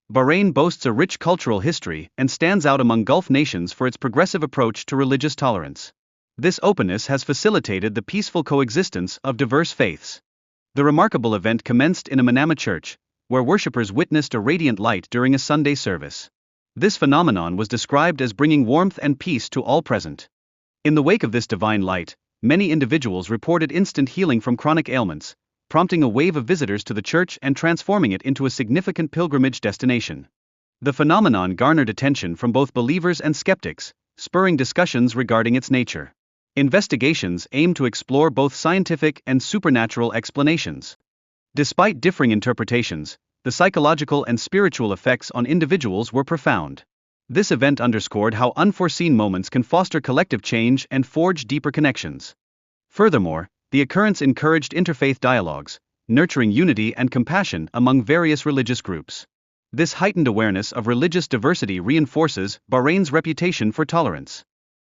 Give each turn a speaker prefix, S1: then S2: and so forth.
S1: Bahrain boasts a rich cultural history and stands out among Gulf nations for its progressive approach to religious tolerance. This openness has facilitated the peaceful coexistence of diverse faiths. The remarkable event commenced in a Manama church, where worshippers witnessed a radiant light during a Sunday service. This phenomenon was described as bringing warmth and peace to all present. In the wake of this divine light, many individuals reported instant healing from chronic ailments, prompting a wave of visitors to the church and transforming it into a significant pilgrimage destination. The phenomenon garnered attention from both believers and skeptics, spurring discussions regarding its nature. Investigations aim to explore both scientific and supernatural explanations. Despite differing interpretations, the psychological and spiritual effects on individuals were profound. This event underscored how unforeseen moments can foster collective change and forge deeper connections. Furthermore, the occurrence encouraged interfaith dialogues, nurturing unity and compassion among various religious groups. This heightened awareness of religious diversity reinforces Bahrain's reputation for tolerance.